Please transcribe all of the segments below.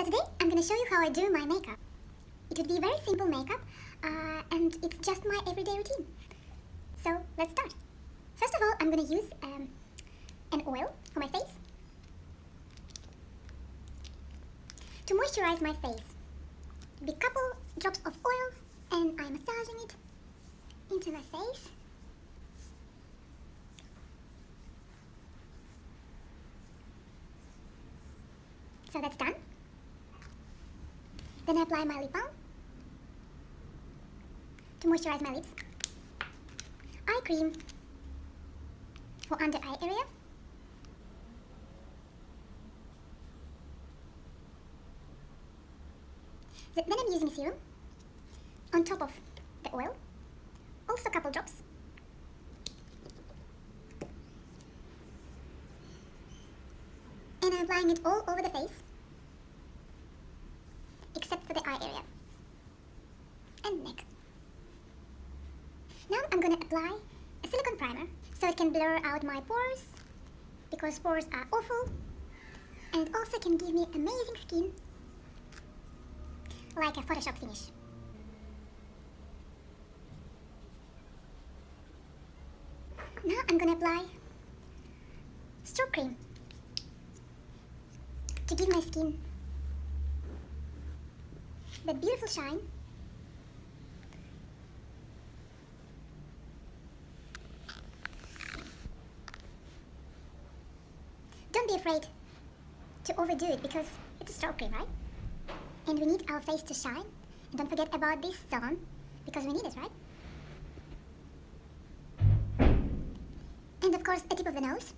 today I'm gonna show you how I do my makeup. It would be very simple makeup and it's just my everyday routine. So let's start. First of all, I'm gonna use an oil for my face to moisturize my face. A couple drops of oil and I'm massaging it into my face. So that's done. Then I apply my lip balm to moisturize my lips. Eye cream for under eye area. Then I'm using serum on top of the oil. Also a couple drops. And I'm applying it all over the face, except for the eye area and neck. Now I'm gonna apply a silicone primer so it can blur out my pores, because pores are awful, and it also can give me amazing skin, like a Photoshop finish. Now I'm gonna apply stroke cream to give my skin that beautiful shine. Don't be afraid to overdo it because it's a stroke cream, right? And we need our face to shine. And don't forget about this zone because we need it, right? And of course, the tip of the nose.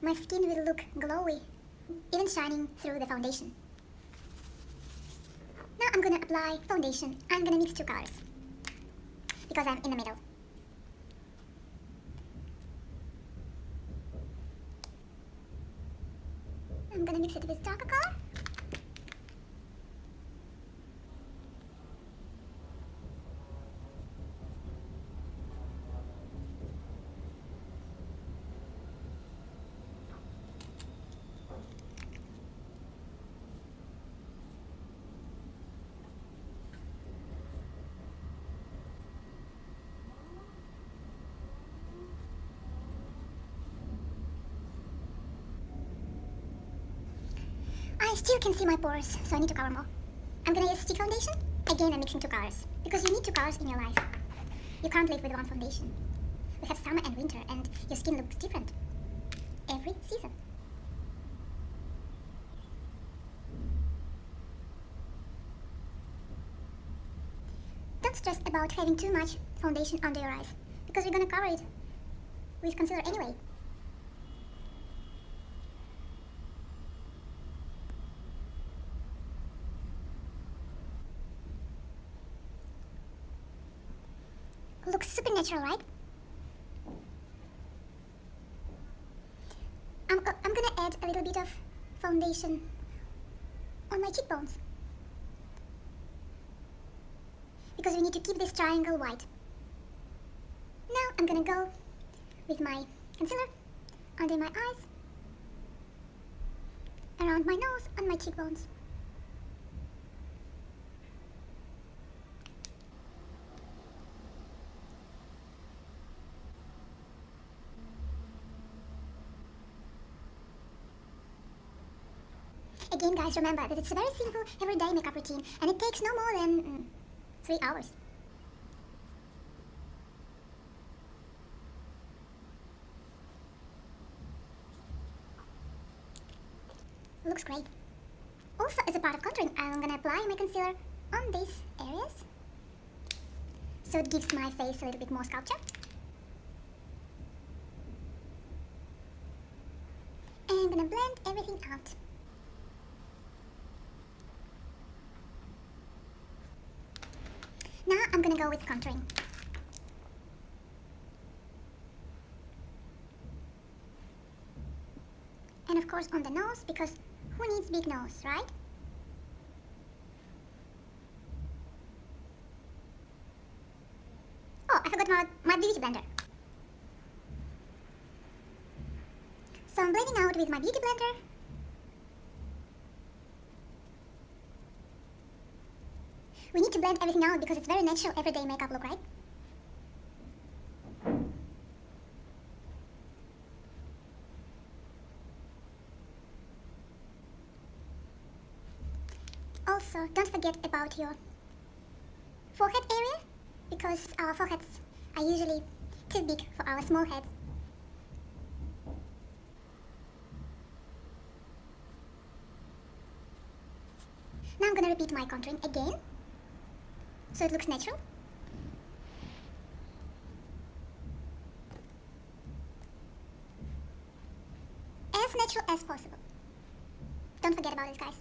My skin will look glowy, even shining through the foundation. Now I'm gonna apply foundation. I'm gonna mix two colors because I'm in the middle. I'm gonna mix it with darker color. I still can see my pores, so I need to cover more. I'm gonna use stick foundation. Again, I'm mixing two colors, because you need two colors in your life. You can't live with one foundation. We have summer and winter, and your skin looks different every season. Don't stress about having too much foundation under your eyes, because we're gonna cover it with concealer anyway. Looks super natural, right? I'm gonna add a little bit of foundation on my cheekbones, because we need to keep this triangle white. Now I'm gonna go with my concealer under my eyes, around my nose, on my cheekbones. Again, guys, remember that it's a very simple everyday makeup routine and it takes no more than 3 hours. Looks great. Also, as a part of contouring, I'm gonna apply my concealer on these areas so it gives my face a little bit more sculpture. And I'm gonna blend everything out. Now I'm gonna go with contouring. And of course on the nose, because who needs big nose, right? Oh, I forgot my beauty blender. So I'm blending out with my beauty blender We need to blend everything out because it's very natural everyday makeup look, right? Also, don't forget about your forehead area because our foreheads are usually too big for our small heads. Now I'm gonna repeat my contouring again so it looks natural. As natural as possible. Don't forget about it, guys.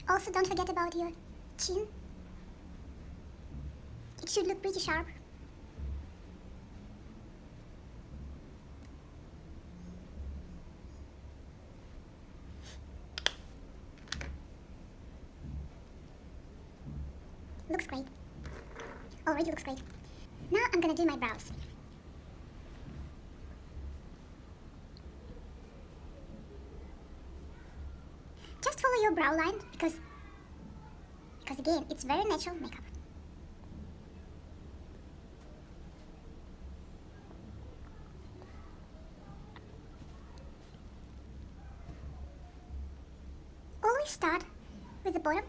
Also, don't forget about your chin. It should look pretty sharp. Looks great. Already looks great. Now I'm gonna do my brows. Just follow your brow line because again, it's very natural makeup. Always start with the bottom.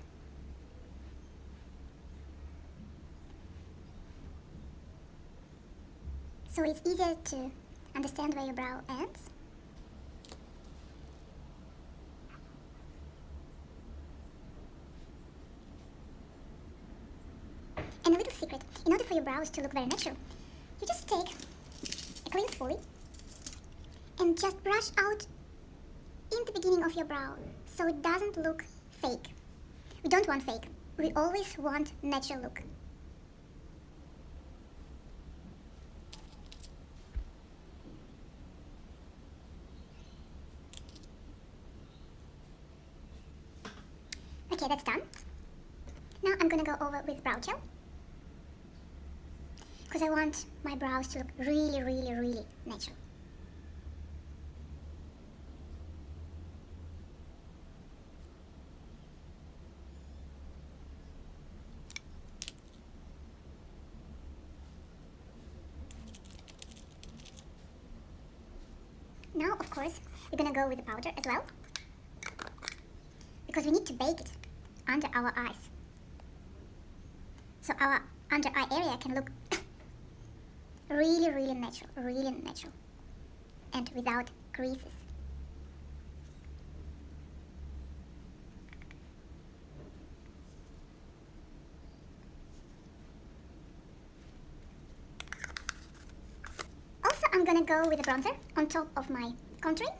So it's easier to understand where your brow ends. And a little secret, in order for your brows to look very natural, you just take a clean spoolie and just brush out in the beginning of your brow so it doesn't look fake. We don't want fake. We always want natural look. Okay, that's done. Now I'm gonna go over with brow gel because I want my brows to look really, really, really natural. Now, of course, we're gonna go with the powder as well because we need to bake it under our eyes. So our under eye area can look really, really natural, and without creases. Also, I'm gonna go with a bronzer on top of my contouring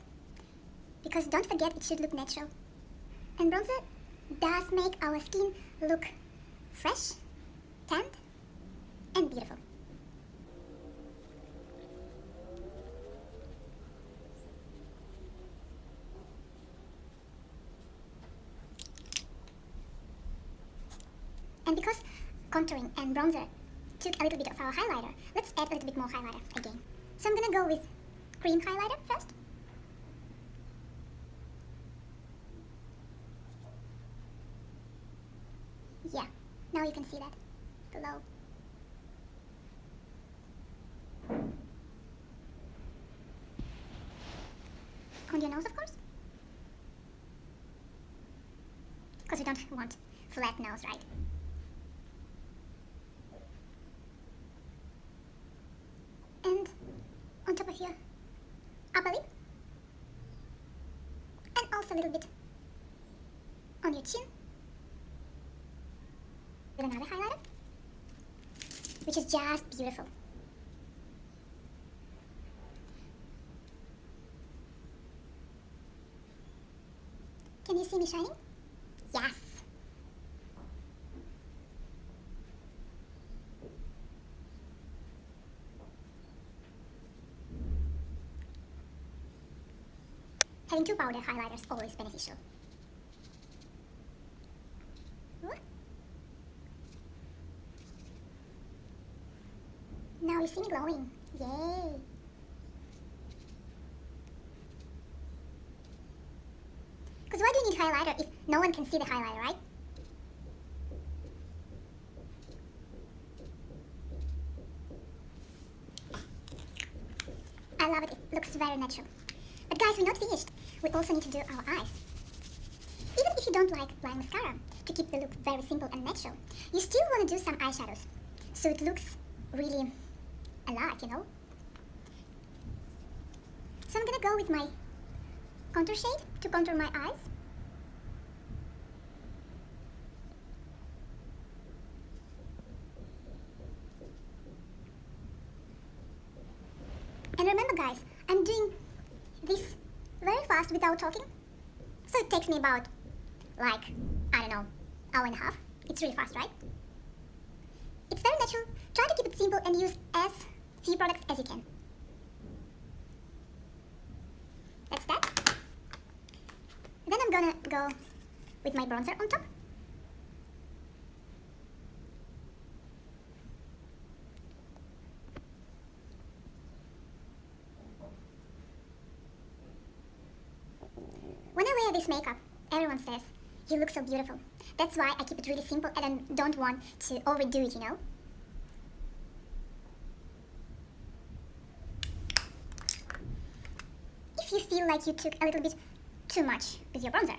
because don't forget it should look natural. And bronzer does make our skin look fresh, tanned, and beautiful. And because contouring and bronzer took a little bit of our highlighter, let's add a little bit more highlighter again. So I'm gonna go with cream highlighter first. Yeah, now you can see that glow. On your nose, of course. Because we don't want flat nose, right? And on top of your upper lip. And also a little bit on your chin. With another highlighter, which is just beautiful. Can you see me shining? Yes. Having two powder highlighters always beneficial. Now you see me glowing. Yay! Because why do you need highlighter if no one can see the highlighter, right? I love it. It looks very natural. But guys, we're not finished. We also need to do our eyes. Even if you don't like applying mascara, to keep the look very simple and natural, you still want to do some eyeshadows. So it looks really alive, you know? So I'm gonna go with my contour shade to contour my eyes. And remember guys, I'm doing this very fast without talking. So it takes me about, like, I don't know, hour and a half. It's really fast, right? It's very natural. Try to keep it simple and use as few products as you can. That's that. Then I'm gonna go with my bronzer on top. When I wear this makeup, everyone says, you look so beautiful. That's why I keep it really simple and I don't want to overdo it, you know? If you feel like you took a little bit too much with your bronzer,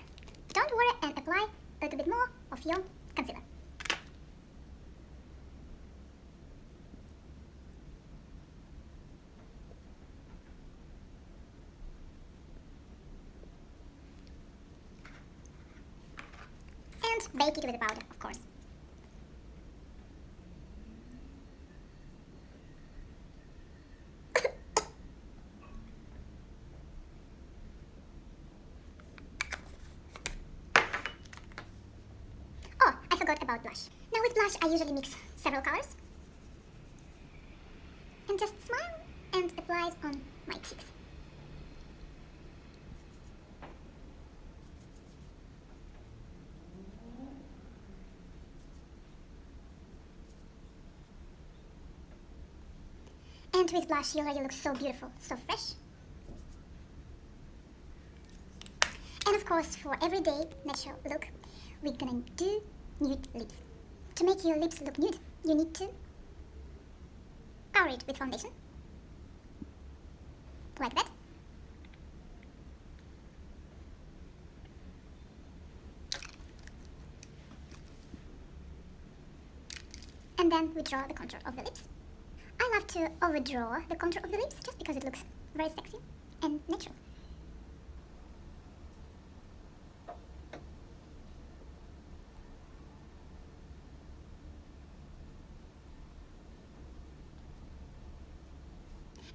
don't worry and apply a little bit more of your concealer. And bake it with the powder, of course. Oh, I forgot about blush. Now with blush, I usually mix several colors. And just smile and apply it on my cheeks. And with blush, you already look so beautiful, so fresh. And of course, for everyday natural look, we're gonna do nude lips. To make your lips look nude, you need to cover it with foundation. Like that. And then we draw the contour of the lips. I love to overdraw the contour of the lips just because it looks very sexy and natural.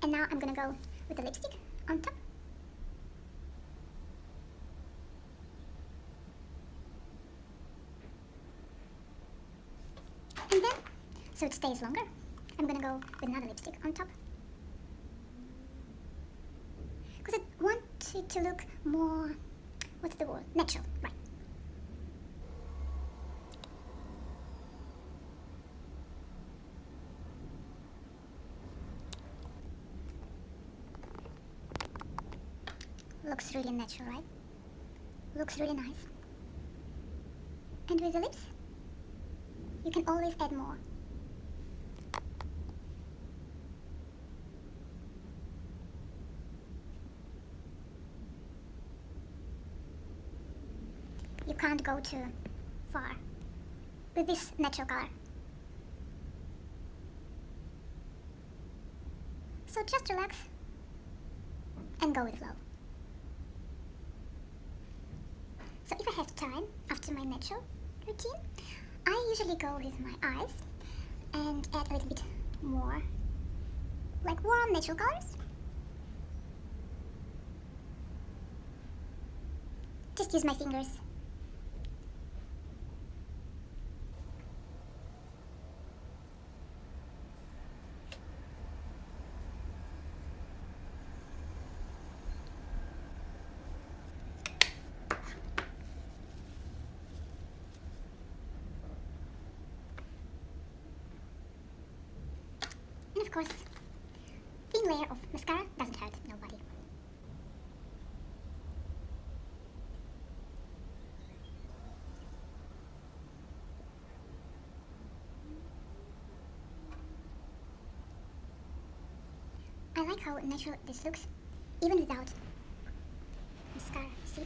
And now I'm gonna go with the lipstick on top. And then, so it stays longer, I'm gonna go with another lipstick on top. Because I want it to look more, what's the word? Natural, right. Looks really natural, right? Looks really nice. And with the lips, you can always add more. You can't go too far with this natural color. So just relax and go with the flow. So if I have time after my natural routine, I usually go with my eyes and add a little bit more, like warm natural colors. Just use my fingers. course, thin layer of mascara doesn't hurt nobody. I like how natural this looks, even without mascara, see?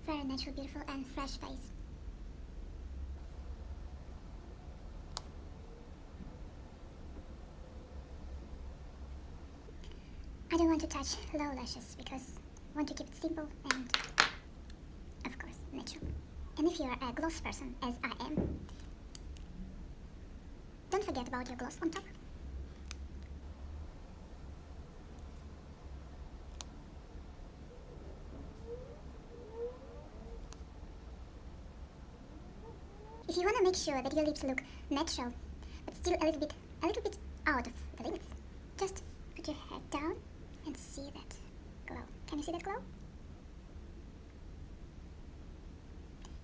Very natural, beautiful and fresh face. I don't want to touch low lashes because I want to keep it simple and, of course, natural. And if you're a gloss person, as I am, don't forget about your gloss on top. If you want to make sure that your lips look natural, but still a little bit out of the limits, just put your head down and see that glow. Can you see that glow?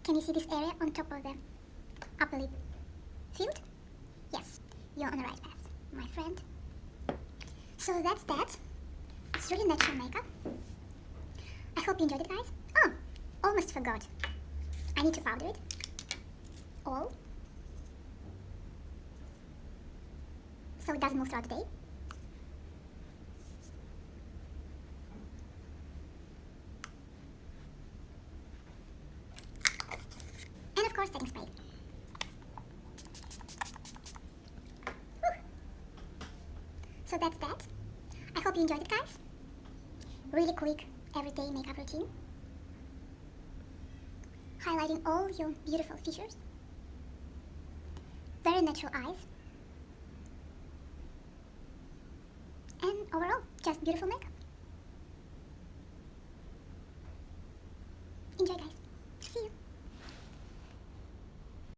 Can you see this area on top of the upper lip field? Yes, you're on the right path, my friend. So that's that. It's really natural makeup. I hope you enjoyed it, guys. Oh, almost forgot. I need to powder it. All. So it doesn't move throughout the day. And of course, setting spray. Whew. So that's that. I hope you enjoyed it, guys. Really quick, everyday makeup routine. Highlighting all your beautiful features. Very natural eyes. And overall, just beautiful makeup.